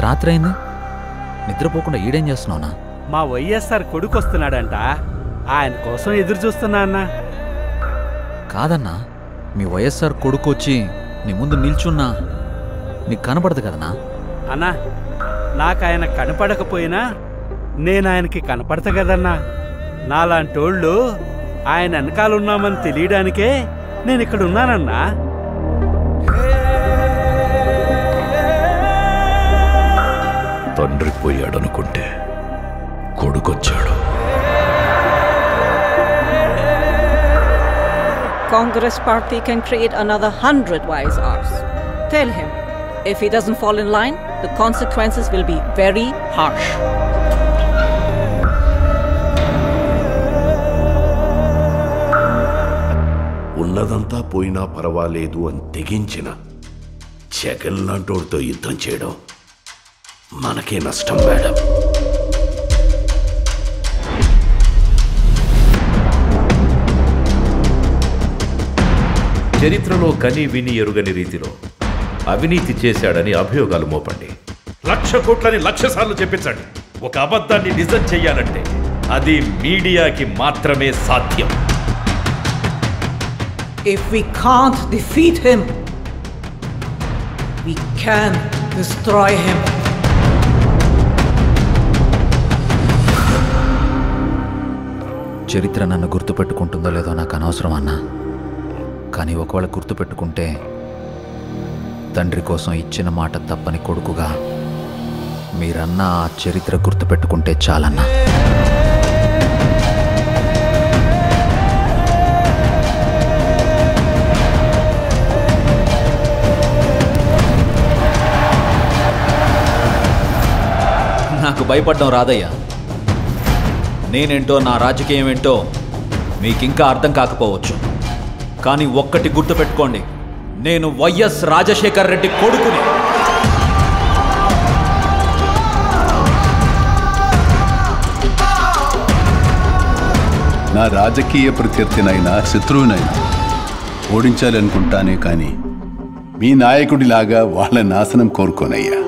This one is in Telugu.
రాత్రి అయింది, నిద్రపోకుండా ఈడేం చేస్తున్నావునా? మా వైఎస్ఆర్ కొడుకు వస్తున్నాడంట, ఆయన కోసం ఎదురు చూస్తున్నా అన్నా. కాదన్నా, మీ వైఎస్ఆర్ కొడుకు వచ్చి నీ ముందు నిల్చున్నా నీకు కనపడదు కదనా? అన్నా, నాకు ఆయన కనపడకపోయినా నేను ఆయనకి కనపడతా కదన్నా. నాలాంటోళ్ళు ఆయన వెనకాలన్నామని తెలియడానికే నేను ఇక్కడ ఉన్నానన్నా. తండ్రి పోయాడనుకుంటే కొడుకొచ్చాడు. Congress party can create another 100 YSRs. Tell him, if he doesn't fall in line, the consequences will be very harsh. ఉన్నదంతా పోయినా పర్వాలేదు అని తెగించిన జగన్ లాంటోడితో యుద్ధం చేయడం మనకే నష్టం మేడం. చరిత్రలో కని విని ఎరుగని రీతిలో అవినీతి చేశాడని అభియోగాలు మోపండి. 1,00,000 కోట్లని 1,00,000 సార్లు చెప్పించండి. ఒక అబద్ధాన్ని నిజం చెయ్యాలంటే అది మీడియాకి మాత్రమే సాధ్యం. If we can't defeat him, we can destroy him. చరిత్ర నన్ను గుర్తుపెట్టుకుంటుందో లేదో నాకు అనవసరం అన్నా, కానీ ఒకవేళ గుర్తుపెట్టుకుంటే తండ్రి కోసం ఇచ్చిన మాట తప్పని కొడుకుగా మీరన్నా ఆ చరిత్ర గుర్తుపెట్టుకుంటే చాలన్నా. నాకు భయపడడం రాదయ్యా. నేనేంటో, నా రాజకీయం ఏంటో మీకింకా అర్థం కాకపోవచ్చు, కానీ ఒక్కటి గుర్తుపెట్టుకోండి, నేను వైఎస్ రాజశేఖర్ రెడ్డి కొడుకుని. నా రాజకీయ ప్రత్యర్థినైనా శత్రువునైనా ఓడించాలనుకుంటానే కానీ మీ నాయకుడిలాగా వాళ్ళ నాశనం కోరుకోనయ్యా.